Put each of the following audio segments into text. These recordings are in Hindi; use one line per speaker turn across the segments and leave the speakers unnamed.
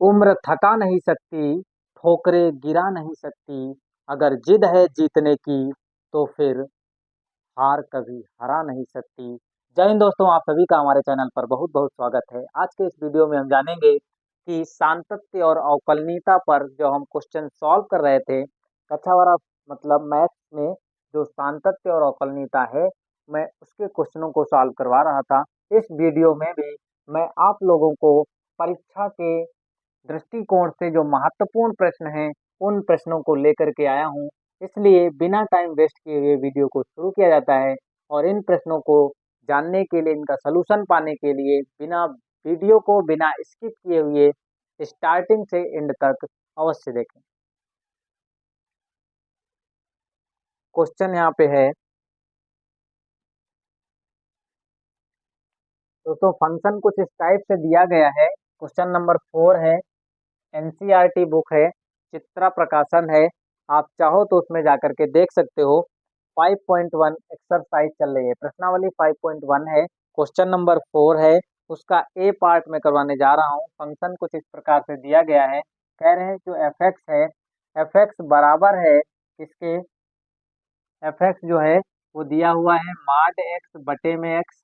उम्र थका नहीं सकती, ठोकरें गिरा नहीं सकती, अगर जिद है जीतने की तो फिर हार कभी हरा नहीं सकती। जय हिंद दोस्तों, आप सभी का हमारे चैनल पर बहुत बहुत स्वागत है। आज के इस वीडियो में हम जानेंगे कि सातत्य और अवकलनीयता पर जो हम क्वेश्चन सॉल्व कर रहे थे कक्षा वाला, मतलब मैथ्स में जो सातत्य और अवकलनीयता है, मैं उसके क्वेश्चनों को सॉल्व करवा रहा था। इस वीडियो में भी मैं आप लोगों को परीक्षा के दृष्टिकोण से जो महत्वपूर्ण प्रश्न हैं उन प्रश्नों को लेकर के आया हूं। इसलिए बिना टाइम वेस्ट किए हुए वीडियो को शुरू किया जाता है और इन प्रश्नों को जानने के लिए, इनका सलूशन पाने के लिए बिना वीडियो को बिना स्किप किए हुए स्टार्टिंग से एंड तक अवश्य देखें। क्वेश्चन यहाँ पे है दोस्तों, फंक्शन कुछ इस टाइप से दिया गया है। क्वेश्चन नंबर 4 है, एनसीईआरटी बुक है, चित्रा प्रकाशन है। आप चाहो तो उसमें जाकर के देख सकते हो। 5.1 एक्सरसाइज चल रही है, प्रश्नावली 5.1 है। क्वेश्चन नंबर 4 है, उसका ए पार्ट में करवाने जा रहा हूँ। फंक्शन कुछ इस प्रकार से दिया गया है। कह रहे हैं जो एफ एक्स है, एफ एक्स बराबर है किसके, एफ एक्स जो है वो दिया हुआ है मॉड एक्स बटे में एक्स।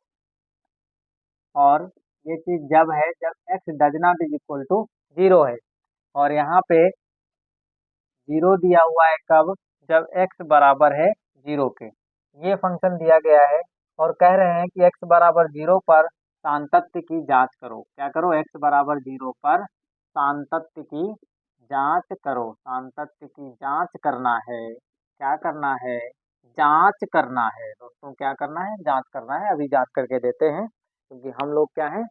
और ये चीज जब है जब x does not is equal to 0 है। और यहाँ पे 0 दिया हुआ है कब, जब x बराबर है 0 के। ये फंक्शन दिया गया है और कह रहे हैं कि x बराबर 0 पर सातत्य की जांच करो। क्या करो, x बराबर 0 पर सातत्य की जांच करो। सातत्य की जांच करना है। क्या करना है, जांच करना है दोस्तों। क्या करना है, जांच करना है। अभी जांच करके देते हैं, क्योंकि हम लोग क्या हैं,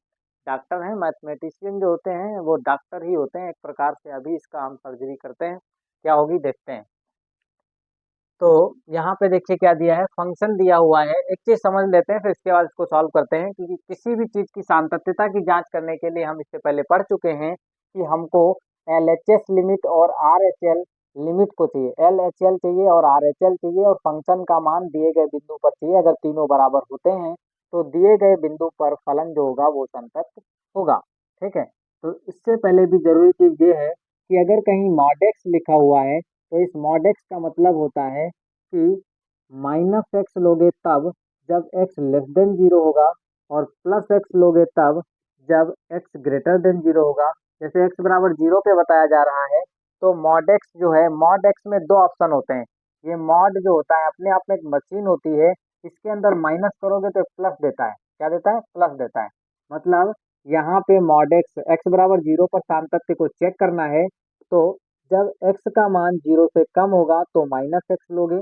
डॉक्टर हैं। मैथमेटिशियन जो होते हैं वो डॉक्टर ही होते हैं एक प्रकार से। अभी इसका हम सर्जरी करते हैं, क्या होगी देखते हैं। तो यहाँ पे देखिए क्या दिया है, फंक्शन दिया हुआ है। एक चीज समझ लेते हैं, फिर इसके बाद इसको सॉल्व करते हैं। क्योंकि किसी भी चीज की सातत्यता की जांच करने के लिए हम इससे पहले पढ़ चुके हैं कि हमको LHS लिमिट और RHL लिमिट को चाहिए। LHL चाहिए और RHL चाहिए, और फंक्शन का मान दिए गए बिंदु पर चाहिए। अगर तीनों बराबर होते हैं तो दिए गए बिंदु पर फलन जो होगा वो संतत होगा। ठीक है, तो इससे पहले भी जरूरी चीज ये है कि अगर कहीं मॉड एक्स लिखा हुआ है तो इस मॉड एक्स का मतलब होता है कि माइनस एक्स लोगे तब जब एक्स लेस देन 0 होगा, और प्लस एक्स लोगे तब जब एक्स ग्रेटर देन 0 होगा। जैसे एक्स बराबर 0 पे बताया जा रहा है, तो मॉड एक्स जो है, मॉड एक्स में दो ऑप्शन होते हैं। ये मॉड जो होता है अपने आप में एक मशीन होती है, इसके अंदर माइनस करोगे तो प्लस देता है। क्या देता है, प्लस देता है। मतलब यहाँ पे मॉड एक्स, एक्स बराबर 0 पर सातत्य को चेक करना है। तो जब x का मान 0 से कम होगा तो माइनस एक्स लोगे,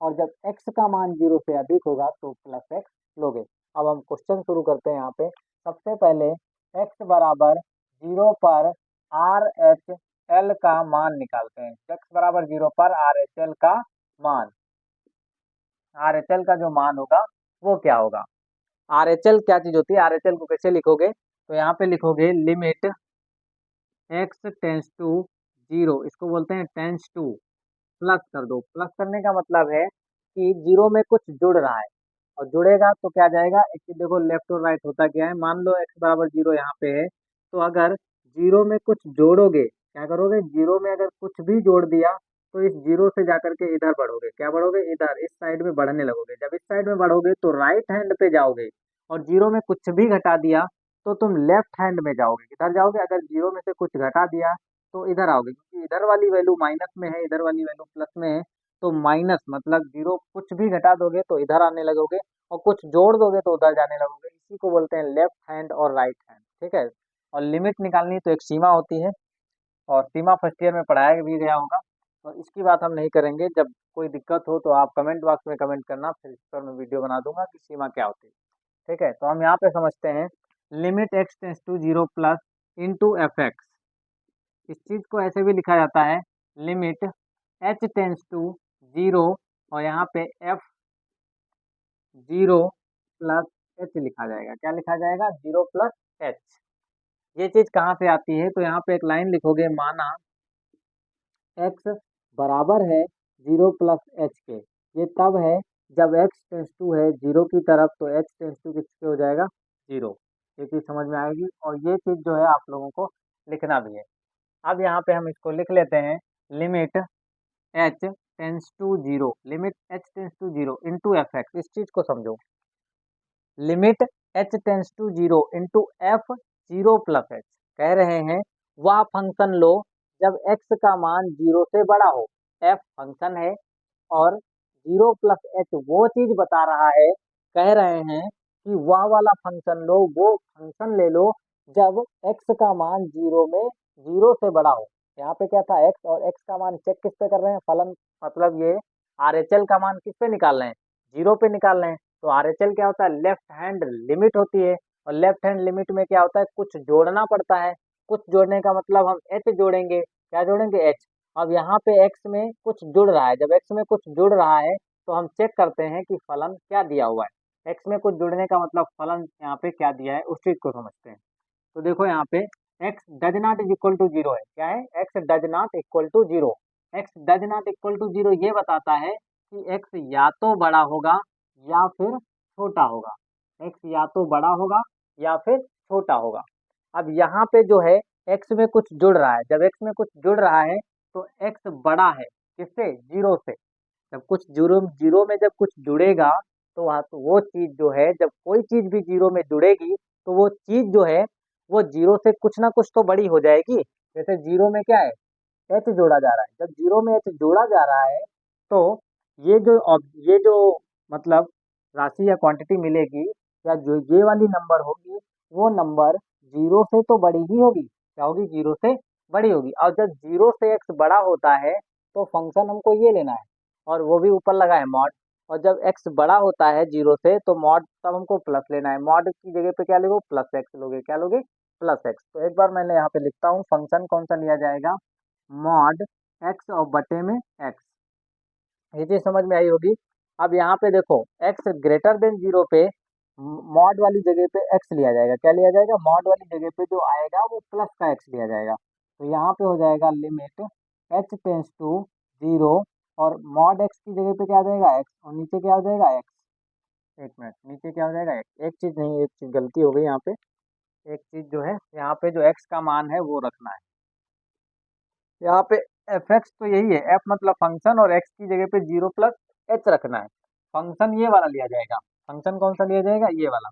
और जब x का मान 0 से अधिक होगा तो प्लस एक्स लोगे। अब हम क्वेश्चन शुरू करते हैं। यहाँ पे सबसे पहले x बराबर 0 पर आर एच एल का मान निकालते हैं। x बराबर 0 पर आर एच एल का मान, आर एच एल का जो मान होगा वो क्या होगा। आर एच एल क्या चीज होती है, आर एच एल को कैसे लिखोगे, तो यहाँ पे लिखोगे लिमिट x टेंस टू 0, इसको बोलते हैं टेंस टू, प्लस कर दो। प्लस करने का मतलब है कि 0 में कुछ जुड़ रहा है, और जुड़ेगा तो क्या जाएगा। एक चीज देखो, लेफ्ट और राइट होता क्या है। मान लो x बराबर 0 यहाँ पे है, तो अगर 0 में कुछ जोड़ोगे, क्या करोगे, 0 में अगर कुछ भी जोड़ दिया तो इस 0 से जाकर के इधर बढ़ोगे। क्या बढ़ोगे, इधर इस साइड में बढ़ने लगोगे। जब इस साइड में बढ़ोगे तो राइट हैंड पे जाओगे, और 0 में कुछ भी घटा दिया तो तुम लेफ्ट हैंड में जाओगे। किधर जाओगे, अगर 0 में से कुछ घटा दिया तो इधर आओगे, क्योंकि इधर वाली वैल्यू माइनस में है, इधर वाली वैल्यू प्लस में है। तो माइनस मतलब 0, कुछ भी घटा दोगे तो इधर आने लगोगे, और कुछ जोड़ दोगे तो उधर जाने लगोगे। इसी को बोलते हैं लेफ्ट हैंड और राइट हैंड। ठीक है, और लिमिट निकालनी तो एक सीमा होती है, और सीमा फर्स्ट ईयर में पढ़ाया भी गया होगा, तो इसकी बात हम नहीं करेंगे। जब कोई दिक्कत हो तो आप कमेंट बॉक्स में कमेंट करना, फिर इस पर मैं वीडियो बना दूंगा कि सीमा क्या होती है। ठीक है, तो हम यहाँ पे समझते हैं limit x tends to 0 plus into f x. इस चीज को ऐसे भी लिखा जाता है, लिमिट h टेंस टू 0, और यहाँ पे f 0 प्लस h लिखा जाएगा। क्या लिखा जाएगा, 0 प्लस h। ये चीज कहाँ से आती है, तो यहाँ पे एक लाइन लिखोगे, माना x बराबर है 0 प्लस h के। ये तब है जब x टेंस टू है 0 की तरफ, तो h टेंस टू किसके हो जाएगा, 0। ये चीज समझ में आएगी, और ये चीज जो है आप लोगों को लिखना भी है। अब यहाँ पे हम इसको लिख लेते हैं limit h tends to zero, limit h tends to zero into f x. इस चीज को समझो, limit h tends to zero into f zero plus h. कह रहे हैं वह फंक्शन लो जब x का मान जीरो से बड़ा हो। f फंक्शन है और जीरो प्लस एच वो चीज बता रहा है। कह रहे हैं कि वह वाला फंक्शन लो, वो फंक्शन ले लो जब x का मान जीरो में जीरो से बड़ा हो। यहाँ पे क्या था x, और x का मान चेक किस पे कर रहे हैं, फलन मतलब ये RHL का मान किस पे निकाल रहे हैं, जीरो पे निकाल रहे हैं। तो RHL क्या होता है, लेफ्ट हैंड लिमिट होती है, और लेफ्ट हैंड लिमिट में क्या होता है, कुछ जोड़ना पड़ता है। कुछ जोड़ने का मतलब हम h जोड़ेंगे, क्या जोड़ेंगे, h। अब यहाँ पे x में कुछ जुड़ रहा है, जब x में कुछ जुड़ रहा है तो हम चेक करते हैं कि फलन क्या दिया हुआ है। x में कुछ जुड़ने का मतलब फलन यहाँ पे क्या दिया है, उस चीज को समझते हैं। तो देखो यहाँ पे x does not is equal to zero है, क्या है, x does not equal to zero. x does not equal to zero ये बताता है कि x या तो बड़ा होगा या फिर छोटा होगा। x या तो बड़ा होगा या फिर छोटा होगा। अब यहाँ पे जो है x में कुछ जुड़ रहा है, जब x में कुछ जुड़ रहा है तो x बड़ा है किससे, जीरो से। जब कुछ जीरो जीरो में जब कुछ जुड़ेगा तो वहाँ तो वो चीज जो है, जब कोई चीज भी जीरो में जुड़ेगी तो वो चीज जो है वो जीरो से कुछ ना कुछ तो बड़ी हो जाएगी। जैसे जीरो में क्या है, एच जोड़ा जा रहा है, जब जीरो में एच जोड़ा जा रहा है तो ये जो मतलब राशि या क्वांटिटी मिलेगी, या जो ये वाली नंबर होगी, वो नंबर जीरो से तो बड़ी ही होगी। क्या होगी, जीरो से बड़ी होगी। और जब जीरो से एक्स बड़ा होता है तो फंक्शन हमको ये लेना है, और वो भी ऊपर लगा है मॉड। और जब एक्स बड़ा होता है जीरो से तो मॉड तब हमको प्लस लेना है, मॉड की जगह पे क्या लोगे, प्लस एक्स लोगे, क्या लोगे, प्लस एक्स। तो एक बार मैंने यहाँ पे लिखता हूँ, फंक्शन कौन सा लिया जाएगा, मॉड एक्स और बटे में एक्स। ये चीज समझ में आई होगी। अब यहाँ पे देखो x ग्रेटर देन जीरो पे मॉड वाली जगह पे x लिया जाएगा, क्या लिया जाएगा, मॉड वाली जगह पे जो आएगा वो प्लस का x लिया जाएगा। तो यहाँ पे हो जाएगा limit h tends to zero, और मॉड x की जगह पे क्या आ जाएगा, x, और नीचे क्या हो जाएगा, x। एक मिनट, नीचे क्या हो जाएगा, x, एक चीज नहीं, एक चीज गलती हो गई यहाँ पे। एक चीज जो है यहाँ पे जो x का मान है वो रखना है यहाँ पे। एफ एक्स तो यही है, एफ मतलब फंक्शन, और एक्स की जगह पे जीरो प्लस एच रखना है। फंक्शन ये वाला लिया जाएगा, फंक्शन कौन सा लिया जाएगा, ये वाला,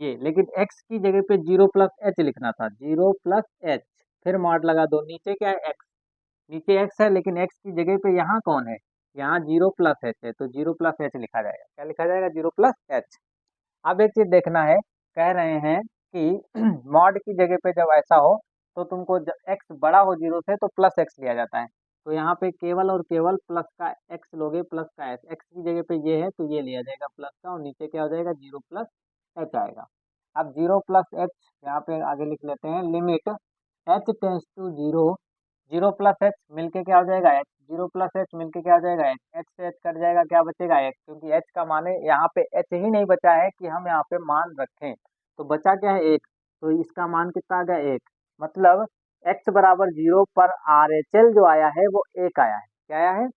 ये। लेकिन एक्स की जगह पे जीरो प्लस एच लिखना था, जीरो प्लस एच। फिर मॉड लगा दो, नीचे क्या है, एक्स, नीचे एक्स है, लेकिन एक्स की जगह पे यहाँ कौन है, यहाँ जीरो प्लस एच है, तो जीरो प्लस एच लिखा जाएगा, क्या लिखा जाएगा, जीरो प्लस एच। अब एक चीज देखना है, कह रहे हैं कि मॉड की जगह पे जब ऐसा हो तो तुमको जब एक्स बड़ा हो जीरो से तो प्लस एक्स लिया जाता है। तो यहाँ पे केवल और केवल प्लस का एक्स लोगे, प्लस का एक्स, एक्स की जगह पे ये है तो ये लिया जाएगा प्लस का, और नीचे क्या हो जाएगा, जीरो प्लस एच आएगा। अब जीरो प्लस एच यहाँ पे आगे लिख लेते हैं, limit h tends to zero, zero plus h मिलके क्या हो जाएगा, एच, जीरो प्लस एच मिलके क्या हो जाएगा, एच, एच से एच कट जाएगा, क्या बचेगा, एच, क्योंकि एच का मान है यहाँ पे, एच ही नहीं बचा है कि हम यहाँ पे मान रखें, तो बचा क्या है, एक। तो इसका मान कितना आ गया, एक। मतलब एक्स बराबर जीरो पर आर एच एल जो आया है वो एक आया है, क्या आया है,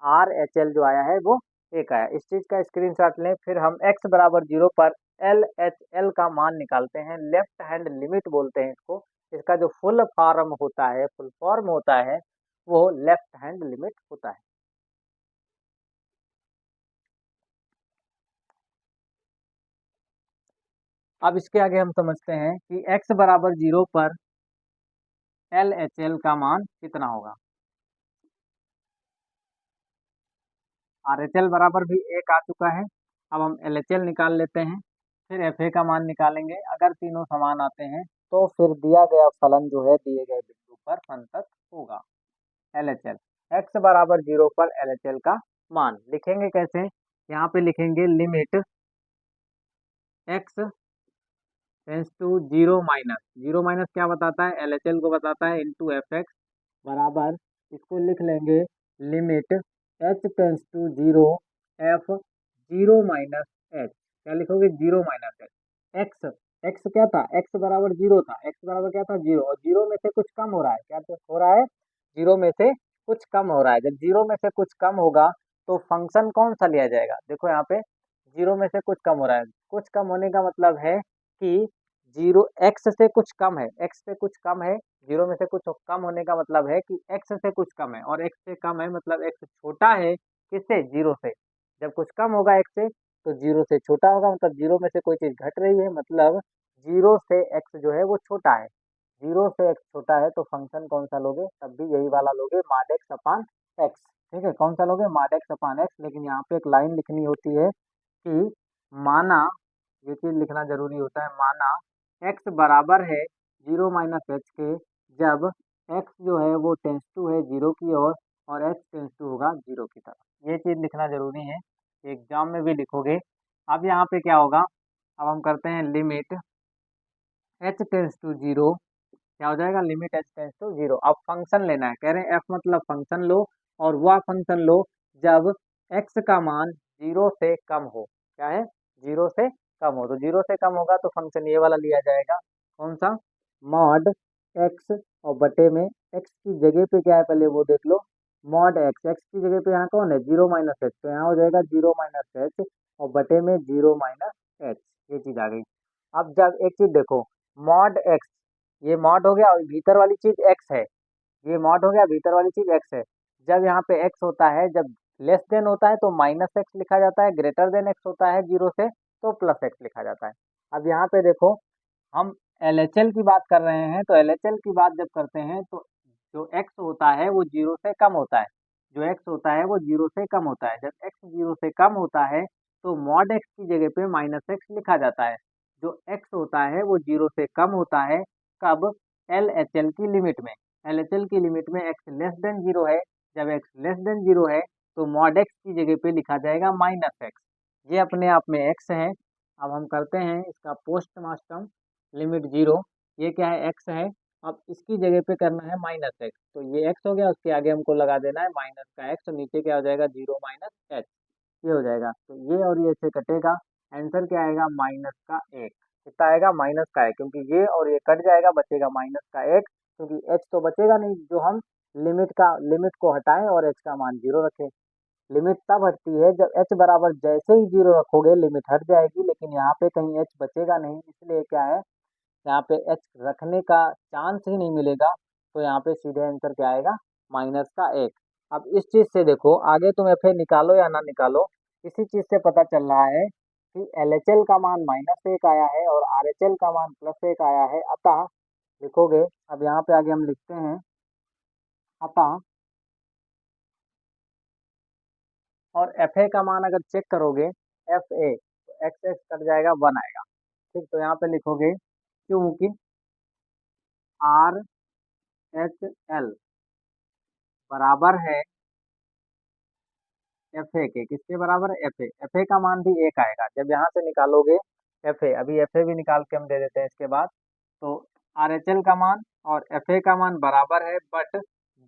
आर एच एल जो आया है वो एक आया। इस चीज का स्क्रीनशॉट लें, फिर हम एक्स बराबर जीरो पर एल एच एल का मान निकालते हैं, लेफ्ट हैंड लिमिट बोलते हैं इसको। इसका जो फुल फॉर्म होता है, फुल फॉर्म होता है वो लेफ्ट हैंड लिमिट होता है। अब इसके आगे हम समझते हैं कि x बराबर जीरो पर एल एच एल का मान कितना होगा। आर एच एल बराबर भी एक आ चुका है, अब हम एल एच एल निकाल लेते हैं, फिर एफ ए का मान निकालेंगे। अगर तीनों समान आते हैं तो फिर दिया गया फलन जो है दिए गए बिंदु पर संतत होगा। एल एच एल, एक्स बराबर जीरो पर एल एच एल का मान लिखेंगे कैसे, यहाँ पे लिखेंगे limit x tends to zero minus, zero minus क्या बताता है, एल एच एल को बताता है, इंटू एफ एक्स बराबर, इसको लिख लेंगे limit h tends to zero f zero minus h, क्या लिखोगे, zero minus h. X, x क्या था, एक्स बराबर जीरो था, एक्स बराबर क्या था, जीरो, और जीरो में से कुछ कम हो रहा है, क्या तो हो रहा है, जीरो में से कुछ कम हो रहा है। जब जीरो में से कुछ कम होगा तो फंक्शन कौन सा लिया जाएगा, देखो यहाँ पे जीरो में से कुछ कम हो रहा है, कुछ कम होने का मतलब है कि जीरो एक्स से कुछ कम है, एक्स से कुछ कम है, जीरो में से कुछ कम होने का मतलब है कि एक्स से कुछ कम है, और एक्स से कम है मतलब एक्स छोटा है किससे, जीरो से। जब कुछ कम होगा एक्स से तो जीरो से छोटा होगा, मतलब जीरो में से कोई चीज घट रही है, मतलब जीरो से एक्स जो है वो छोटा है। जीरो से एक्स छोटा है तो फंक्शन कौन सा लोगे, तब भी यही वाला लोगे, मॉड एक्स अपान एक्स। ठीक है, कौन सा लोगे, मॉड एक्स अपान एक्स। लेकिन यहाँ पे एक लाइन लिखनी होती है कि माना, ये चीज लिखना जरूरी होता है, माना एक्स बराबर है जीरो माइनस एच के, जब एक्स जो है वो टेंस टू है जीरो की ओर और एच टेंस टू होगा जीरो की तरफ। ये चीज लिखना जरूरी है, एग्जाम में भी लिखोगे। अब यहाँ पे क्या होगा, अब हम करते हैं limit h tends to zero, क्या हो जाएगा, limit h tends to zero. अब फंक्शन लेना है, कह रहे हैं एफ मतलब फंक्शन लो, और वह फंक्शन लो जब एक्स का मान जीरो से कम हो। क्या है, जीरो से कम हो, तो जीरो से कम होगा तो फंक्शन ये वाला लिया जाएगा, कौन सा, मॉड एक्स, और बटे में एक्स की जगह पे क्या है पहले वो देख लो, मॉड एक्स, एक्स की जगह पे यहाँ कौन है, जीरो माइनस एच, तो यहाँ हो जाएगा जीरो माइनस एच, और बटे में जीरो माइनस एच, ये चीज आ गई। अब जब एक चीज देखो, मॉड एक्स, ये मॉड हो गया और भीतर वाली चीज एक्स है, ये मॉड हो गया, भीतर वाली चीज एक्स है। जब यहाँ पे एक्स होता है, जब लेस देन होता है तो माइनस एक्स लिखा जाता है, ग्रेटर देन एक्स होता है जीरो से तो प्लस एक्स लिखा जाता है। अब यहाँ पे देखो, हम एलएचएल की बात कर रहे हैं, तो एलएचएल की बात जब करते हैं तो जो एक्स होता है वो जीरो से कम होता है, जो एक्स होता है वो जीरो से कम होता है। जब एक्स जीरो से कम होता है तो मॉड एक्स की जगह पे माइनस एक्स लिखा जाता है। जो एक्स होता है वो जीरो से कम होता है, कब, एल एच एल की लिमिट में। एल एच एल की लिमिट में एक्स लेस देन जीरो है, जब एक्स लेस देन जीरो है तो मॉड एक्स की जगह पे लिखा जाएगा माइनस एक्स। ये अपने आप में एक्स है। अब हम करते हैं इसका पोस्ट मास्टम, लिमिट जीरो, ये क्या है, एक्स है। अब इसकी जगह पे करना है माइनस एक्स, तो ये एक्स हो गया, उसके आगे हमको लगा देना है माइनस का एक्स, तो नीचे क्या हो जाएगा, जीरो माइनस एच, ये हो जाएगा। तो ये और ये से कटेगा, आंसर क्या आएगा, माइनस का एक। कितना आएगा, माइनस का एक, क्योंकि ये और ये कट जाएगा, बचेगा माइनस का एक, क्योंकि एच तो बचेगा नहीं, जो हम लिमिट को हटाएं और एच का मान जीरो रखें। लिमिट तब हटती है जब एच बराबर जैसे ही जीरो रखोगे लिमिट हट जाएगी, लेकिन यहाँ पे कहीं एच बचेगा नहीं, इसलिए क्या है, यहाँ पे एच रखने का चांस ही नहीं मिलेगा, तो यहाँ पे सीधे आंसर क्या आएगा, माइनस का एक। अब इस चीज से देखो, आगे तुम एफ ए निकालो या ना निकालो, इसी चीज से पता चल रहा है कि एल एच एल का मान माइनस एक आया है और आर एच एल का मान प्लस एक आया है। अतः लिखोगे, अब यहाँ पे आगे हम लिखते हैं, अतः, और एफ ए का मान अगर चेक करोगे, एफ ए, तो एक्स एक्स कट जाएगा, वन आएगा। ठीक, तो यहाँ पे लिखोगे क्योंकि आर एच एल बराबर है एफ ए के, किसके बराबर है, एफ ए, एफ ए का मान भी एक आएगा। जब यहाँ से निकालोगे एफ ए, अभी एफ ए भी निकाल के हम दे देते हैं इसके बाद, तो आर एच एल का मान और एफ ए का मान बराबर है, but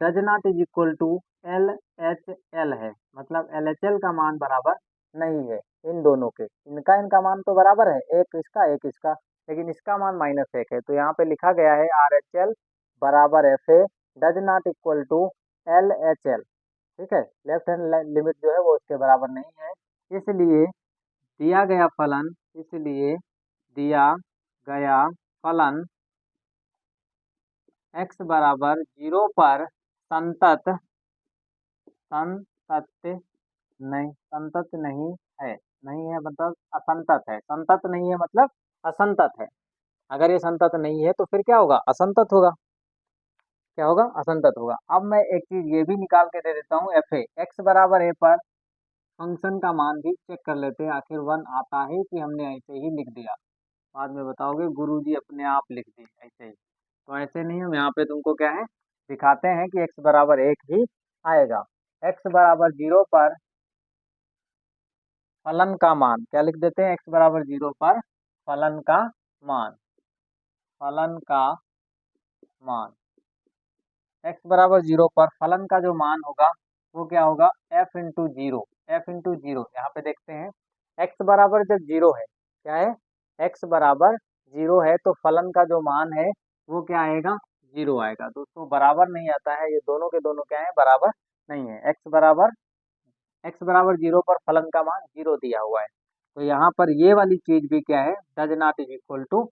does not is equal to L H L है, मतलब एल एच एल का मान बराबर नहीं है इन दोनों के। इनका मान तो बराबर है, एक इसका एक इसका, लेकिन इसका मान माइनस एक है, तो यहाँ पे लिखा गया है आर एच एल बराबर f a does not equal to L H L. ठीक है, लेफ्ट हैंड लिमिट जो है वो उसके बराबर नहीं है, इसलिए दिया गया फलन, इसलिए दिया गया फलन x बराबर जीरो पर संतत, संतत नहीं, संतत नहीं है, नहीं है मतलब असंतत है, संतत नहीं है मतलब असंतत है। अगर ये संतत नहीं है तो फिर क्या होगा, असंतत होगा, क्या होगा, असंतत होगा। अब मैं एक चीज ये भी निकाल के दे देता हूँ, एफ ए, एक्स बराबर ए पर फंक्शन का मान भी चेक कर लेते हैं, आखिर वन आता है कि हमने ऐसे ही लिख दिया। बाद में बताओगे गुरुजी अपने आप लिख दिए ऐसे ही, तो ऐसे नहीं, हम यहाँ पे तुमको क्या है, दिखाते हैं कि x बराबर एक ही आएगा। x बराबर जीरो पर फलन का मान, क्या लिख देते हैं, x बराबर जीरो पर फलन का मान, फलन का मान, x बराबर जीरो पर फलन का जो मान होगा वो क्या होगा, f into zero, F into zero. यहाँ पे देखते हैं x बराबर जब जीरो है, क्या है, x बराबर जीरो है तो फलन का जो मान है वो क्या आएगा, जीरो आएगा। दोस्तों बराबर नहीं आता है, ये दोनों के दोनों क्या है, बराबर नहीं है। x बराबर जीरो पर फलन का मान जीरो दिया हुआ है, तो यहाँ पर ये वाली चीज भी क्या है, does not is equal to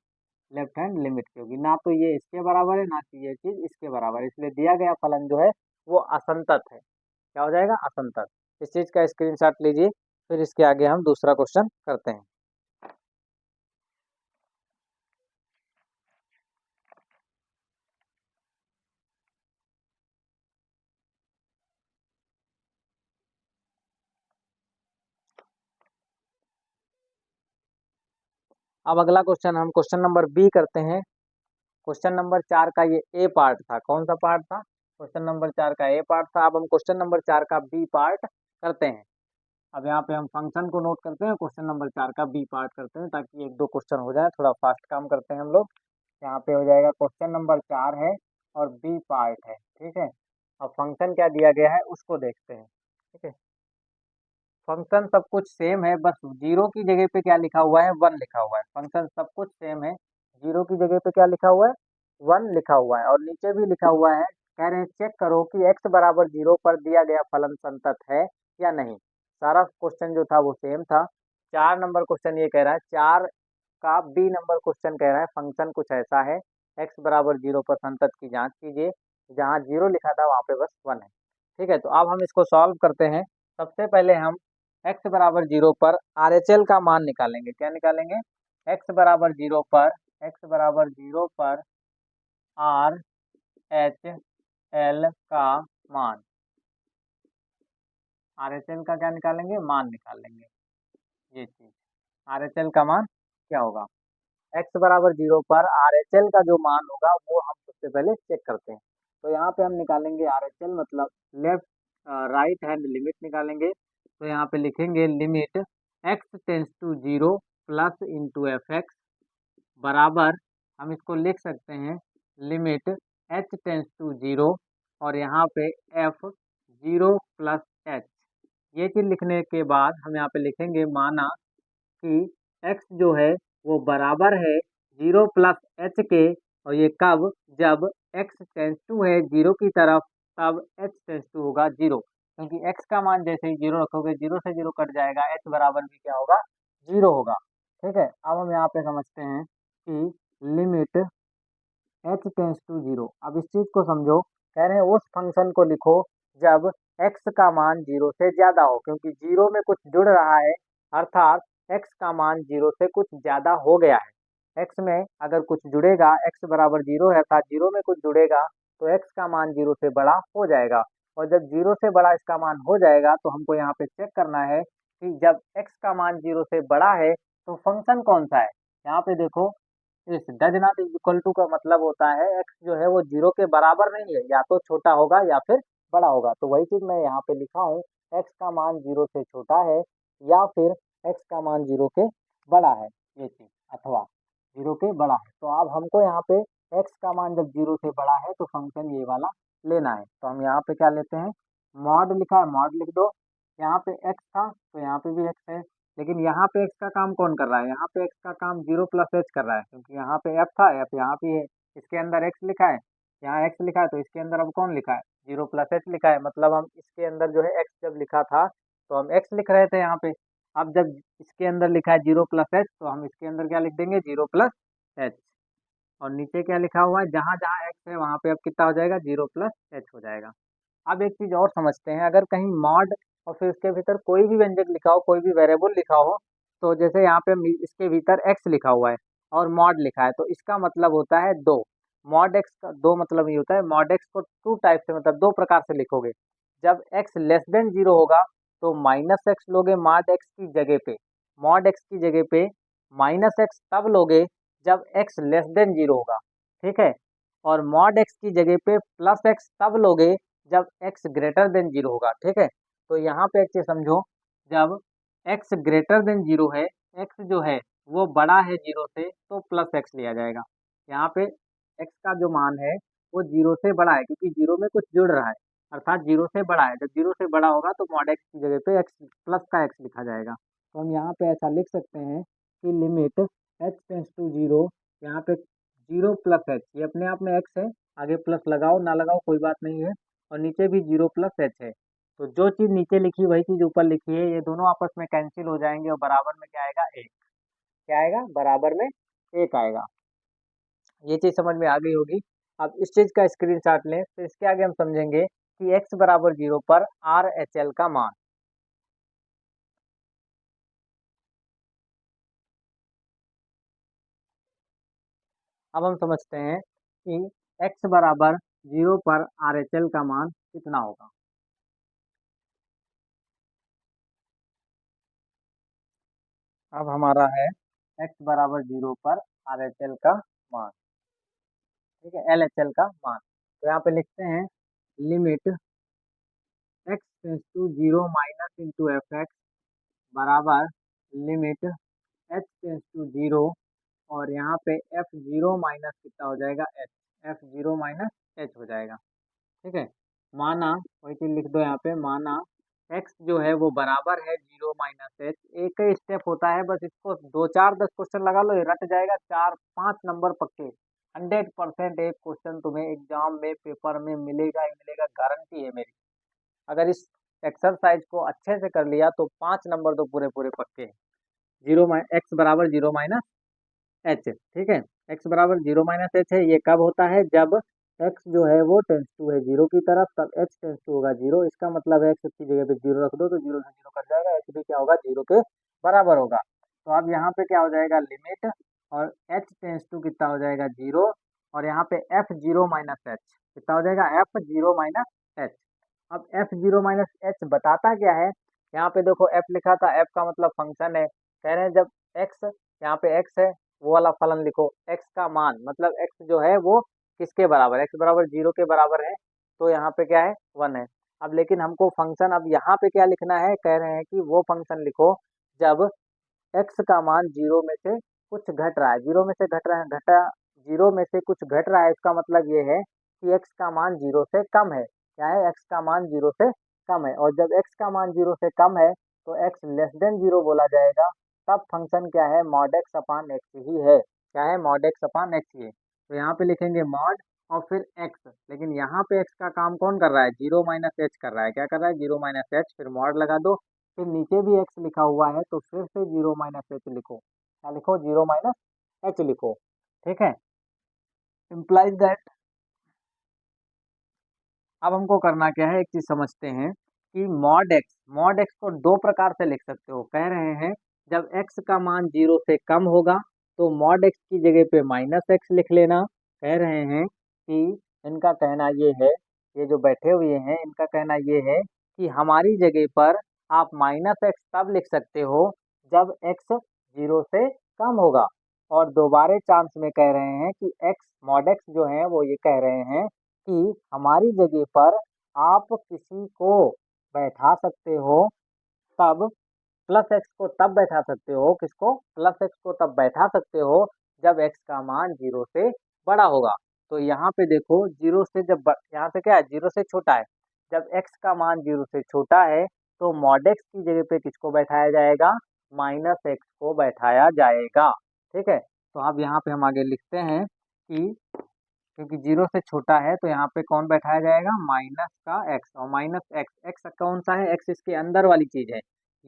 left hand limit की होगी, ना तो ये इसके बराबर है ना कि ये चीज इसके बराबर है, इसलिए दिया गया फलन जो है वो असंतत है। क्या हो जाएगा? असंतत। इस चीज का स्क्रीनशॉट लीजिए, फिर इसके आगे हम दूसरा क्वेश्चन करते हैं। अब अगला क्वेश्चन हम क्वेश्चन नंबर बी करते हैं। क्वेश्चन नंबर 4 का ये ए पार्ट था। कौन सा पार्ट था? क्वेश्चन नंबर 4 का ए पार्ट था। अब हम क्वेश्चन नंबर 4 का बी पार्ट करते हैं। अब यहाँ पे हम फंक्शन को नोट करते हैं, क्वेश्चन नंबर 4 का बी पार्ट करते हैं, ताकि एक दो क्वेश्चन हो जाए, थोड़ा फास्ट काम करते हैं हम लोग। यहाँ पे हो जाएगा क्वेश्चन नंबर 4 है और बी पार्ट है, ठीक है। अब फंक्शन क्या दिया गया है उसको देखते हैं, ठीक है। फंक्शन सब कुछ सेम है, बस जीरो की जगह पे क्या लिखा हुआ है? 1 लिखा हुआ है। फंक्शन सब कुछ सेम है, जीरो की जगह पे क्या लिखा हुआ है? 1 लिखा हुआ है। और नीचे भी लिखा हुआ है, कह रहे हैं चेक करो कि x बराबर 0 पर दिया गया फलन संतत है या नहीं। सारा क्वेश्चन जो था वो सेम था। 4 नंबर क्वेश्चन ये कह रहा है, 4 का बी नंबर क्वेश्चन कह रहा है फंक्शन कुछ ऐसा है, x बराबर 0 पर संतत की जांच कीजिए। जहाँ 0 लिखा था वहाँ पे बस 1 है, ठीक है। तो अब हम इसको सॉल्व करते हैं। सबसे पहले हम x बराबर 0 पर RHL का मान निकालेंगे। क्या निकालेंगे? x बराबर 0 पर, x बराबर 0 पर RHL का मान, RHL का क्या निकालेंगे? मान निकाल लेंगे। ये चीज RHL का मान क्या होगा? x बराबर 0 पर RHL का जो मान होगा वो हम सबसे पहले चेक करते हैं। तो यहाँ पे हम निकालेंगे RHL, मतलब लेफ्ट राइट हैंड लिमिट निकालेंगे। तो यहाँ पे लिखेंगे limit x tends to 0 plus into f x बराबर, हम इसको लिख सकते हैं लिमिट h टेंस टू 0 और यहाँ पे f 0 प्लस h। ये चीज लिखने के बाद हम यहाँ पे लिखेंगे माना कि x जो है वो बराबर है 0 प्लस h के। और ये कब? जब x टेंस टू है 0 की तरफ, तब h टेंस टू होगा 0, क्योंकि x का मान जैसे ही 0 रखोगे 0 से 0 कट जाएगा, h बराबर भी क्या होगा? 0 होगा, ठीक है। अब हम यहाँ पे समझते हैं कि लिमिट h टेंस टू 0। अब इस चीज को समझो, कह रहे हैं उस फंक्शन को लिखो जब x का मान 0 से ज्यादा हो, क्योंकि 0 में कुछ जुड़ रहा है, अर्थात x का मान 0 से कुछ ज्यादा हो गया है। x में अगर कुछ जुड़ेगा, x बराबर 0 है अर्थात 0 में कुछ जुड़ेगा, तो x का मान 0 से बड़ा हो जाएगा। और जब 0 से बड़ा इसका मान हो जाएगा तो हमको यहाँ पे चेक करना है कि जब x का मान 0 से बड़ा है तो फंक्शन कौन सा है। यहाँ पे देखो, इस डज नॉट इक्वल टू का मतलब होता है x जो है वो 0 के बराबर नहीं है, या तो छोटा होगा या फिर बड़ा होगा। तो वही चीज मैं यहाँ पे लिखा हूँ, x का मान 0 से छोटा है या फिर x का मान 0 के बड़ा है, ये चीज, अथवा 0 के बड़ा है। तो अब हमको यहाँ पे x का मान जब 0 से बड़ा है तो फंक्शन ये वाला लेना है। तो हम यहाँ पे क्या लेते हैं? मॉड लिखा है, मॉड लिख दो। यहाँ पे x था तो यहाँ पे भी x है, लेकिन यहाँ पे x का काम कौन कर रहा है? यहाँ पे x का काम 0 प्लस h कर रहा है, क्योंकि यहाँ पे f था, f यहाँ पे है, इसके अंदर x लिखा है, यहाँ x लिखा है, तो इसके अंदर अब कौन लिखा है? 0 प्लस h लिखा है। मतलब हम इसके अंदर जो है x जब लिखा था तो हम x लिख रहे थे यहाँ पे। अब जब इसके अंदर लिखा है 0 प्लस h, तो हम इसके अंदर क्या लिख देंगे? 0 प्लस h। और नीचे क्या लिखा हुआ है? जहाँ जहाँ x है वहाँ पे अब कितना हो जाएगा? 0 प्लस h हो जाएगा। अब एक चीज और समझते हैं, अगर कहीं मॉड और फिर उसके भीतर कोई भी व्यंजक लिखा हो, कोई भी वेरिएबल लिखा हो, तो जैसे यहाँ पे इसके भीतर x लिखा हुआ है और मॉड लिखा है, तो इसका मतलब होता है दो। मॉड x का दो मतलब ये होता है, मॉड x को टू टाइप से, मतलब दो प्रकार से लिखोगे। जब x लेस देन 0 होगा तो माइनस एक्स लोगे मॉड x की जगह पे, मॉड x की जगह पे माइनस एक्स तब लोगे जब x लेस देन 0 होगा, ठीक है। और मॉड x की जगह पे प्लस एक्स तब लोगे जब x ग्रेटर देन 0 होगा, ठीक है। तो यहाँ पे एक चीज समझो, जब x ग्रेटर देन 0 है, x जो है वो बड़ा है 0 से, तो प्लस x लिया जाएगा। यहाँ पे x का जो मान है वो 0 से बड़ा है, क्योंकि 0 में कुछ जुड़ रहा है, अर्थात 0 से बड़ा है। जब 0 से बड़ा होगा तो मॉड x की जगह पे x प्लस का x लिखा जाएगा। तो हम यहाँ पे ऐसा लिख सकते हैं कि लिमिट h टेंस टू 0, यहाँ पे 0 प्लस h, ये अपने आप में x है, आगे प्लस लगाओ ना लगाओ कोई बात नहीं है, और नीचे भी 0 प्लस h है। तो जो चीज नीचे लिखी वही चीज ऊपर लिखी है, ये दोनों आपस में कैंसिल हो जाएंगे और बराबर में क्या आएगा? 1। क्या आएगा? बराबर में 1 आएगा। ये चीज़ समझ में आ गई होगी। अब इस चीज़ का स्क्रीनशॉट लें, फिर इसके आगे हम समझेंगे कि x बराबर 0 पर RHL का मान। अब हम समझते हैं कि x बराबर 0 पर RHL का मान कितना होगा। अब हमारा है x बराबर 0 पर RHL का मान, ठीक है, LHL का मान। तो यहाँ पे लिखते हैं limit x tends to 0 minus into f x बराबर लिमिट h टेंस टू 0 और यहाँ पे एफ जीरो माइनस कितना हो जाएगा H, F zero minus H हो जाएगा, ठीक है। माना, वही चीज लिख दो यहाँ पे, माना x जो है वो बराबर है 0 माइनस एच। एक ही स्टेप होता है, बस इसको 2 4 10 क्वेश्चन लगा लो, ये रट जाएगा। 4 5 नंबर पक्के, 100% एक क्वेश्चन तुम्हें एग्जाम में पेपर में मिलेगा ही मिलेगा, गारंटी है मेरी। अगर इस एक्सरसाइज को अच्छे से कर लिया तो 5 नंबर तो पूरे पूरे पक्के हैं। एक्स बराबर 0 माइनस एच, ठीक है। एक्स बराबर 0 माइनस एच है, ये कब होता है, जब एक्स जो है वो टेंस टू है 0 की तरफ, तब एच टेंस टू होगा 0। इसका मतलब है एक्स की जगह पे 0 रख दो तो 0 से 0 कट जाएगा, एच भी क्या होगा 0 के बराबर होगा। तो अब यहाँ पे क्या हो जाएगा लिमिट, और एच टेंस टू कितना हो जाएगा 0, और यहाँ पे एफ जीरो माइनस एच कितना हो जाएगा एफ जीरो माइनस एच। अब एफ जीरो माइनस एच बताता क्या है, यहाँ पे देखो एफ लिखा था, एफ का मतलब फंक्शन है। कह रहे हैं जब एक्स, यहाँ पे एक्स है, वो वाला फलन लिखो, x का मान मतलब x जो है वो किसके बराबर है, x बराबर 0 के बराबर है, तो यहाँ पे क्या है 1 है। अब लेकिन हमको फंक्शन अब यहाँ पे क्या लिखना है, कह रहे हैं कि वो फंक्शन लिखो जब x का मान 0 में से कुछ घट रहा है, 0 में से घट रहा है, घटा 0 में से कुछ घट रहा है, इसका मतलब ये है कि x का मान 0 से कम है। क्या है, x का मान 0 से कम है, और जब x का मान 0 से कम है तो x लेस देन 0 बोला जाएगा। तब फंक्शन क्या है, मॉड एक्स अपान एक्स ही है। क्या है, मॉड एक्स अपान एक्स ही है। तो यहाँ पे लिखेंगे मॉड और फिर एक्स, लेकिन यहाँ पे एक्स का काम कौन कर रहा है, 0 माइनस एच कर रहा है। क्या कर रहा है, 0 माइनस एच, फिर मॉड लगा दो, फिर नीचे भी एक्स लिखा हुआ है तो फिर से 0 माइनस एच लिखो। क्या लिखो, 0 माइनस एच लिखो, ठीक है। इम्प्लाइज दैट, अब हमको करना क्या है, एक चीज समझते हैं कि मॉड एक्स को दो प्रकार से लिख सकते हो। कह रहे हैं जब एक्स का मान 0 से कम होगा तो मॉड एक्स की जगह पे माइनस एक्स लिख लेना। कह रहे हैं कि इनका कहना ये है, ये जो बैठे हुए हैं इनका कहना ये है कि हमारी जगह पर आप माइनस एक्स तब लिख सकते हो जब एक्स 0 से कम होगा। और दोबारे चांस में कह रहे हैं कि एक्स मॉड एक्स जो है वो ये कह रहे हैं कि हमारी जगह पर आप किसी को बैठा सकते हो, तब प्लस एक्स को तब बैठा सकते हो, किसको, प्लस एक्स को तब बैठा सकते हो जब एक्स का मान 0 से बड़ा होगा। तो यहाँ पे देखो 0 से जब यहाँ से क्या है, 0 से छोटा है, जब एक्स का मान 0 से छोटा है तो मॉड एक्स की जगह पे किसको बैठाया जाएगा, माइनस एक्स को बैठाया जाएगा, ठीक है। तो अब यहाँ पे हम आगे लिखते हैं कि क्योंकि 0 से छोटा है तो यहाँ पे कौन बैठाया जाएगा, माइनस का एक्स, और माइनस एक्स, एक्स कौन सा है, एक्स इसके अंदर वाली चीज है,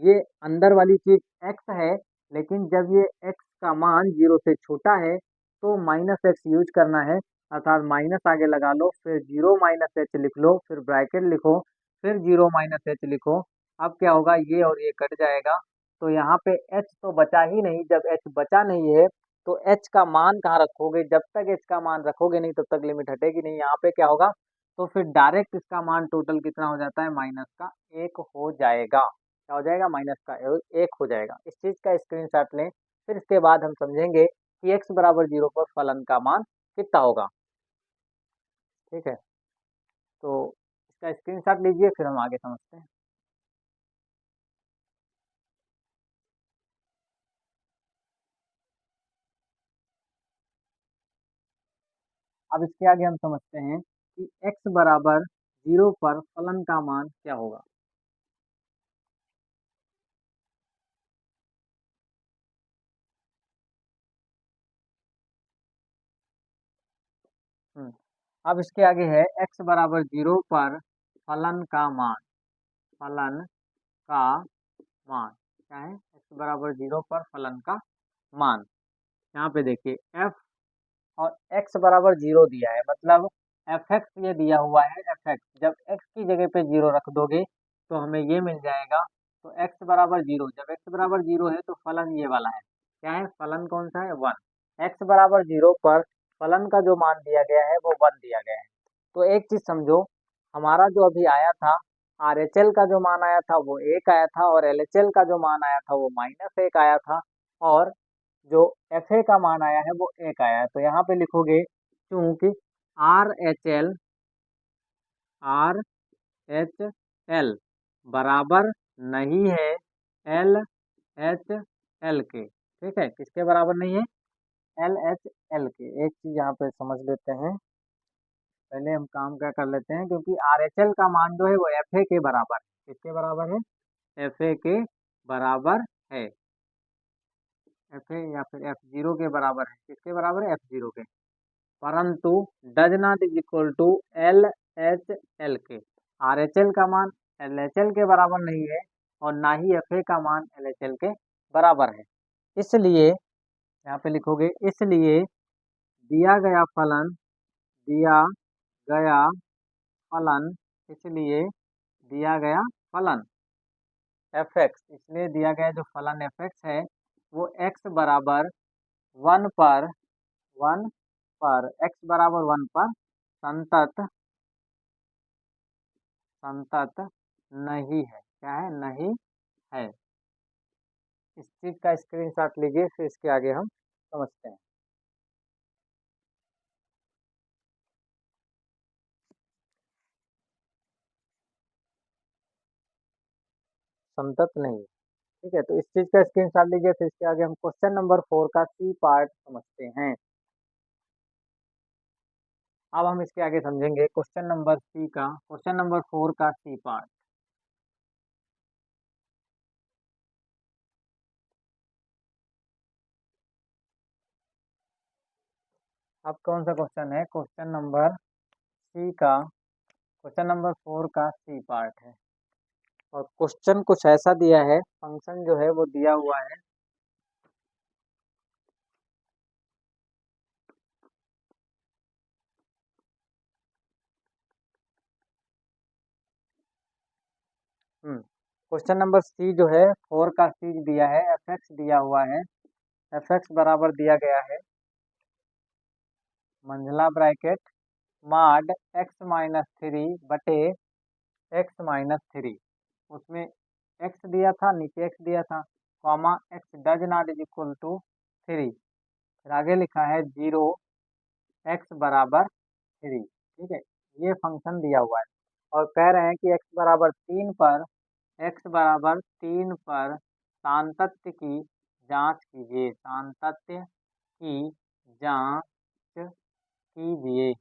ये अंदर वाली चीज एक्स है। लेकिन जब ये एक्स का मान 0 से छोटा है तो माइनस एक्स यूज करना है, अर्थात माइनस आगे लगा लो, फिर 0 माइनस एच लिख लो, फिर ब्रैकेट लिखो, फिर 0 माइनस एच लिखो। अब क्या होगा, ये और ये कट जाएगा, तो यहाँ पे एच तो बचा ही नहीं। जब एच बचा नहीं है तो एच का मान कहाँ रखोगे, जब तक एच का मान रखोगे नहीं तब तक लिमिट हटेगी नहीं। यहाँ पे क्या होगा, तो फिर डायरेक्ट इसका मान टोटल कितना हो जाता है, माइनस का 1 हो जाएगा। क्या हो जाएगा, माइनस का 1 हो जाएगा। इस चीज का स्क्रीनशॉट लें, फिर इसके बाद हम समझेंगे कि x बराबर 0 पर फलन का मान कितना होगा, ठीक है। तो इसका स्क्रीनशॉट लीजिए, फिर हम आगे समझते हैं। अब इसके आगे हम समझते हैं कि x बराबर 0 पर फलन का मान क्या होगा। अब इसके आगे है x बराबर 0 पर फलन का मान, फलन का मान क्या है, x बराबर 0 पर फलन का मान। यहाँ पे देखिए f और x बराबर 0 दिया है, मतलब fx ये दिया हुआ है fx। जब x की जगह पे 0 रख दोगे तो हमें ये मिल जाएगा। तो x बराबर 0, जब x बराबर 0 है तो फलन ये वाला है। क्या है फलन, कौन सा है 1। x बराबर 0 पर फलन का जो मान दिया गया है वो 1 दिया गया है। तो एक चीज समझो, हमारा जो अभी आया था RHL का जो मान आया था वो 1 आया था, और LHL का जो मान आया था वो -1 आया था, और जो FA का मान आया है वो 1 आया है। तो यहाँ पे लिखोगे चूंकि RHL बराबर नहीं है LHL के। ठीक है, किसके बराबर नहीं है, LHL के। एक चीज यहाँ पे समझ लेते हैं, पहले हम काम क्या कर लेते हैं, क्योंकि RHL का मान जो है वो FA के बराबर है। किसके बराबर है, FA के बराबर है। FA या फिर F0 के बराबर है। किसके बराबर है, F0 के। परंतु does not is equal to LHL के। RHL का मान LHL के बराबर नहीं है, और ना ही FA का मान LHL के बराबर है। इसलिए यहाँ पे लिखोगे, इसलिए दिया गया फलन, दिया गया फलन, इसलिए दिया गया फलन fx, इसलिए दिया गया जो फलन fx है वो x बराबर 1 पर 1 पर x बराबर 1 पर संतत संतत नहीं है। क्या है, नहीं है। इस चीज का स्क्रीनशॉट लीजिए, फिर इसके आगे हम समझते हैं। संतत नहीं है। ठीक है, तो इस चीज का स्क्रीनशॉट लीजिए, फिर इसके आगे हम क्वेश्चन नंबर 4 का सी पार्ट समझते हैं। अब हम इसके आगे समझेंगे क्वेश्चन नंबर सी का, क्वेश्चन नंबर 4 का सी पार्ट। अब कौन सा क्वेश्चन है, क्वेश्चन नंबर सी का, क्वेश्चन नंबर 4 का सी पार्ट है। और क्वेश्चन कुछ ऐसा दिया है, फंक्शन जो है वो दिया हुआ है। क्वेश्चन नंबर सी जो है 4 का सी दिया है, fx दिया हुआ है। fx बराबर दिया गया है मंझला ब्रैकेट मॉड x-3 बटे x-3। उसमें x दिया था, नीचे x दिया था, comma x does not is equal to 3। फिर आगे लिखा है 0 x बराबर 3। ठीक है, ये फंक्शन दिया हुआ है, और कह रहे हैं कि x बराबर 3 पर सातत्य की जांच कीजिए, सातत्य की जांच कीजिए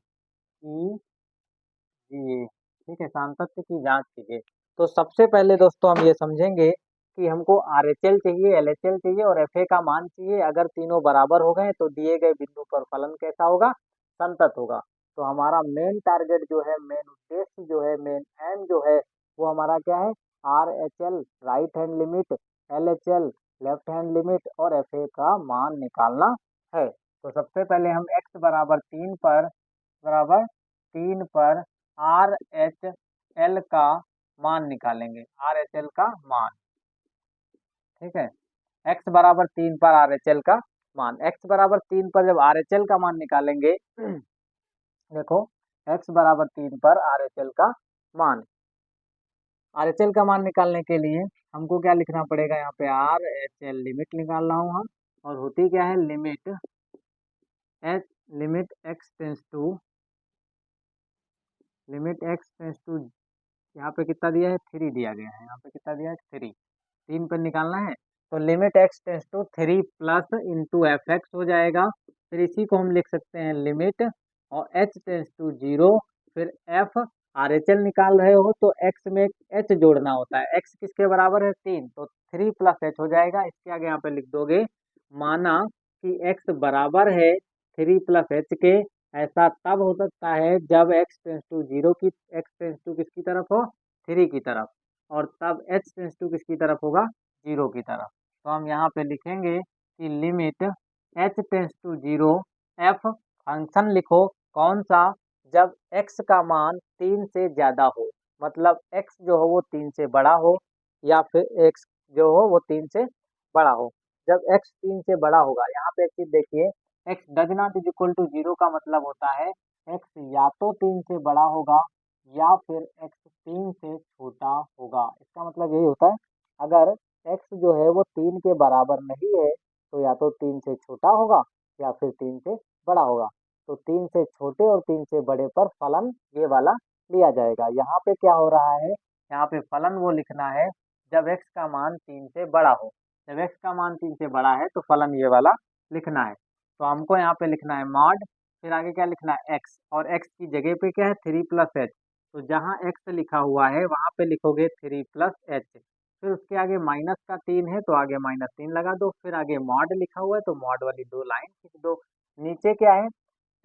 कीजिए। ठीक है, सातत्य की जांच कीजिए। तो सबसे पहले दोस्तों हम ये समझेंगे कि हमको RHL चाहिए, LHL चाहिए और FA का मान चाहिए। अगर तीनों बराबर हो गए तो दिए गए बिंदु पर फलन कैसा होगा, संतत होगा। तो हमारा मेन टारगेट जो है, मेन उद्देश्य जो है, मेन एम जो है वो हमारा क्या है, RHL right hand limit, LHL left hand limit और FA का मान निकालना है। तो सबसे पहले हम x बराबर 3 पर RHL का मान निकालेंगे, RHL का मान। ठीक है, x बराबर 3 पर RHL का मान, x बराबर 3 पर जब RHL का मान निकालेंगे देखो, x बराबर 3 पर RHL का मान, RHL का मान निकालने के लिए हमको क्या लिखना पड़ेगा, यहाँ पे RHL लिमिट निकाल रहा हूँ हम, और होती क्या है, limit x tends to, limit x tends to, यहाँ पे कितना दिया है, 3 दिया गया है, यहाँ पे कितना दिया है, 3, 3 पर निकालना है। तो limit x tends to 3 plus into fx हो जाएगा। फिर इसी को हम लिख सकते हैं लिमिट, और h टेंस टू 0, फिर f, RHL निकाल रहे हो तो x में h जोड़ना होता है। x किसके बराबर है, 3, तो 3 प्लस h हो जाएगा। इसके आगे यहाँ पे लिख दोगे, माना कि x बराबर है 3 प्लस h के। ऐसा तब हो सकता है जब x टेंस टू 0 की, x टेंस टू किसकी तरफ हो, 3 की तरफ, और तब h टेंस टू किसकी तरफ होगा, 0 की तरफ। तो हम यहाँ पे लिखेंगे कि limit h tends to 0 f function लिखो कौन सा, जब x का मान 3 से ज़्यादा हो, मतलब x जो हो वो 3 से बड़ा हो या फिर x जो हो वो 3 से बड़ा हो। जब x 3 से बड़ा होगा, यहाँ पे एक चीज़ देखिए, x does not is equal to 0 का मतलब होता है x या तो 3 से बड़ा होगा या फिर x 3 से छोटा होगा। इसका मतलब यही होता है, अगर x जो है वो 3 के बराबर नहीं है तो या तो 3 से छोटा होगा या फिर 3 से बड़ा होगा। तो 3 से छोटे और 3 से बड़े पर फलन ये वाला लिया जाएगा। यहाँ पे क्या हो रहा है, यहाँ पे फलन वो लिखना है जब x का मान 3 से बड़ा हो। जब x का मान 3 से बड़ा है तो फलन ये वाला लिखना है। तो हमको यहाँ पे लिखना है मॉड, फिर आगे क्या लिखना है x, और x की जगह पे क्या है 3 प्लस एच। तो जहाँ x लिखा हुआ है वहाँ पे लिखोगे 3 प्लस एच, फिर उसके आगे माइनस का 3 है तो आगे -3 लगा दो, फिर आगे मॉड लिखा हुआ है तो मॉड वाली 2 लाइन खींच दो। नीचे क्या है,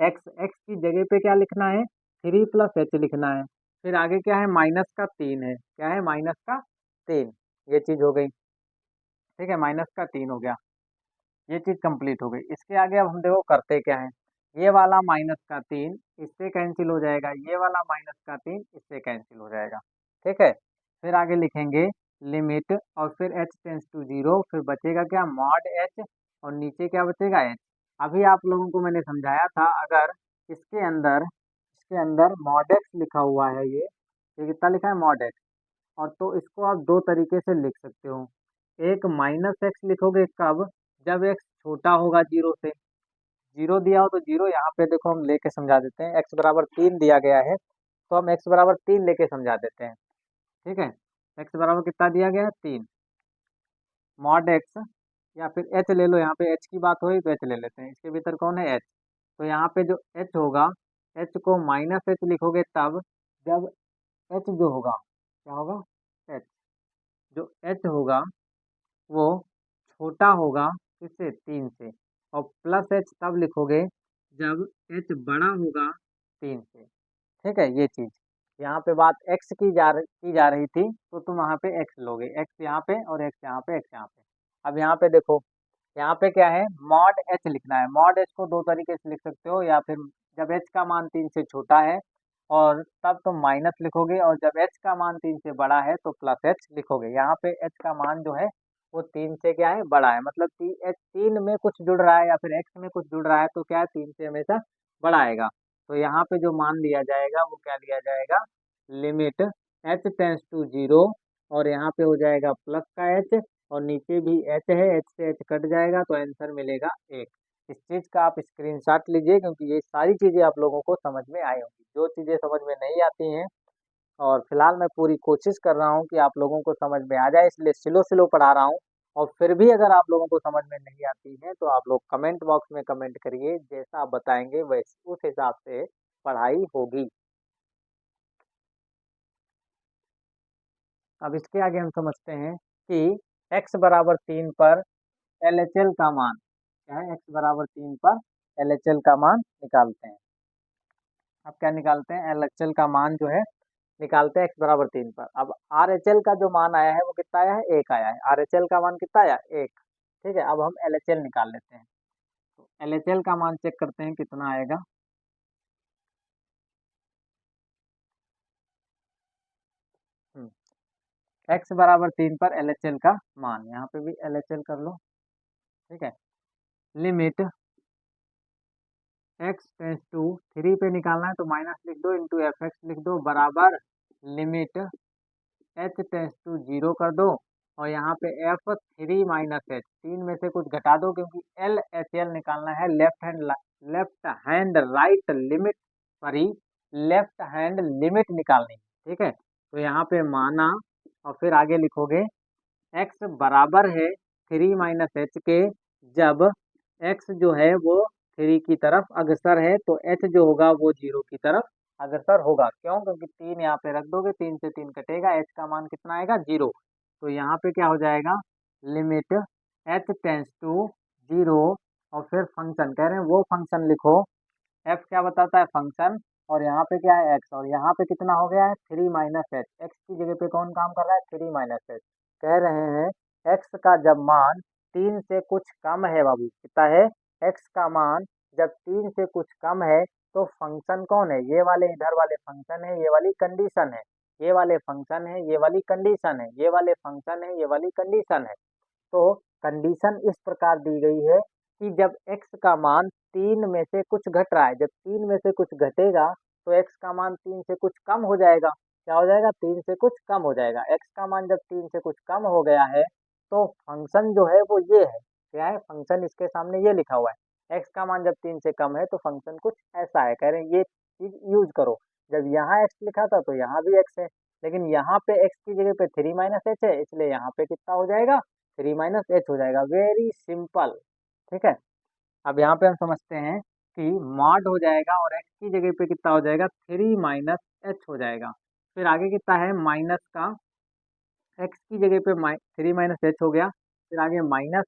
x की जगह पे क्या लिखना है 3 प्लस एच लिखना है, फिर आगे क्या है -3 है, क्या है -3, ये चीज़ हो गई। ठीक है, -3 हो गया, ये चीज़ कंप्लीट हो गई। इसके आगे अब हम देखो करते क्या है, ये वाला -3 इससे कैंसिल हो जाएगा, ये वाला -3 इससे कैंसिल हो जाएगा। ठीक है, फिर आगे लिखेंगे लिमिट और फिर h टेंस टू 0, फिर बचेगा क्या मॉड h, और नीचे क्या बचेगा h। अभी आप लोगों को मैंने समझाया था, अगर इसके अंदर मॉड x लिखा हुआ है, ये कितना लिखा है मॉड x, और तो इसको आप दो तरीके से लिख सकते हो। एक -x लिखोगे कब, जब x छोटा होगा 0 से, 0 दिया हो तो 0, यहाँ पे देखो हम लेके समझा देते हैं, x बराबर 3 दिया गया है तो हम x बराबर 3 लेके समझा देते हैं। ठीक है, x बराबर कितना दिया गया है 3, मॉड x, या फिर h ले लो, यहाँ पे h की बात हो रही तो h ले लेते हैं, इसके भीतर कौन है h। तो यहाँ पे जो h होगा, h को -h लिखोगे तब जब h जो होगा क्या होगा h, जो h होगा वो छोटा होगा किससे 3 से, और प्लस h तब लिखोगे जब h बड़ा होगा 3 से। ठीक है, ये चीज़ यहाँ पे बात x की जा रही थी तो तुम वहाँ पे x लोगे, x यहाँ पे और x यहाँ पे, x यहाँ पे। अब यहाँ पे देखो, यहाँ पे क्या है मॉड h लिखना है। मॉड h को दो तरीके से लिख सकते हो, या फिर जब h का मान 3 से छोटा है और तब तुम माइनस लिखोगे, और जब h का मान 3 से बड़ा है तो प्लस h लिखोगे। यहाँ पे h का मान जो है वो 3 से क्या है बड़ा है, मतलब तीन में कुछ जुड़ रहा है या फिर x में कुछ जुड़ रहा है तो क्या है 3 से हमेशा बड़ा आएगा। तो यहाँ पे जो मान लिया जाएगा वो क्या लिया जाएगा, लिमिट h टेंस टू 0, और यहाँ पे हो जाएगा प्लस का h, और नीचे भी h है, h से h कट जाएगा तो आंसर मिलेगा 1। इस चीज़ का आप स्क्रीनशॉट लीजिए, क्योंकि ये सारी चीज़ें आप लोगों को समझ में आई होंगी। जो चीज़ें समझ में नहीं आती हैं, और फिलहाल मैं पूरी कोशिश कर रहा हूँ कि आप लोगों को समझ में आ जाए, इसलिए स्लो स्लो पढ़ा रहा हूँ। और फिर भी अगर आप लोगों को समझ में नहीं आती है तो आप लोग कमेंट बॉक्स में कमेंट करिए, जैसा आप बताएंगे वैसे उस हिसाब से पढ़ाई होगी। अब इसके आगे हम समझते हैं कि x बराबर 3 पर LHL का मान क्या है, x बराबर 3 पर LHL का मान निकालते हैं। अब क्या निकालते हैं, LHL का मान जो है निकालते हैं x बराबर 3 पर। अब RHL का जो मान आया है वो कितना आया है, 1 आया है। RHL का मान कितना आया, 1। ठीक है, अब हम LHL निकाल लेते हैं। तो LHL का मान चेक करते हैं कितना आएगा। x बराबर 3 पर LHL का मान, यहाँ पे भी LHL कर लो। ठीक है, लिमिट x टेंस टू 3 पे निकालना है तो माइनस लिख दो, इंटू एफ एक्स लिख दो, बराबर लिमिट h टेंस टू 0 कर दो, और यहाँ पे f3 माइनस h, 3 में से कुछ घटा दो, क्योंकि LHL निकालना है लेफ्ट हैंड राइट लिमिट पर ही लेफ्ट हैंड लिमिट निकालनी है। ठीक है, तो यहाँ पे माना, और फिर आगे लिखोगे x बराबर है 3 माइनस h के, जब x जो है वो 3 की तरफ अग्रसर है तो h जो होगा वो 0 की तरफ अग्रसर होगा। क्यों, क्योंकि 3 यहाँ पे रख दोगे, 3 से 3 कटेगा, h का मान कितना आएगा 0। तो यहाँ पे क्या हो जाएगा, लिमिट h टेंस टू 0, और फिर फंक्शन कह रहे हैं वो फंक्शन लिखो, f क्या बताता है फंक्शन, और यहाँ पे क्या है x, और यहाँ पे कितना हो गया है 3 माइनस एच, एक्स की जगह पे कौन काम कर रहा है 3 माइनस एच। कह रहे हैं x का जब मान 3 से कुछ कम है बाबू, कितना है x का मान जब 3 से कुछ कम है तो फंक्शन कौन है, ये वाले इधर वाले फंक्शन है, ये वाली कंडीशन है, ये वाले फंक्शन है, ये वाली कंडीशन है, ये वाले फंक्शन है, ये वाली कंडीशन है। तो कंडीशन इस प्रकार दी गई है कि जब x का मान 3 में से कुछ घट रहा है, जब 3 में से कुछ घटेगा तो x का मान 3 से कुछ कम हो जाएगा। क्या हो जाएगा? 3 से कुछ कम हो जाएगा। x का मान जब 3 से कुछ कम हो गया है तो फंक्शन जो है वो ये है। क्या है? फंक्शन इसके सामने ये लिखा हुआ है। x का मान जब 3 से कम है तो फंक्शन कुछ ऐसा है। कह रहे हैं ये चीज यूज करो। जब यहाँ x लिखा था तो यहाँ भी x है, लेकिन यहाँ पे x की जगह पे 3 माइनस एच है, इसलिए यहाँ पे कितना हो जाएगा? 3 माइनस एच हो जाएगा। Very simple. ठीक है। अब यहाँ पे हम समझते हैं कि मॉड हो जाएगा और x की जगह पे कितना हो जाएगा? 3 माइनस एच हो जाएगा। फिर आगे कितना है? माइनस का x की जगह पे 3 माइनस एच हो गया। फिर आगे माइनस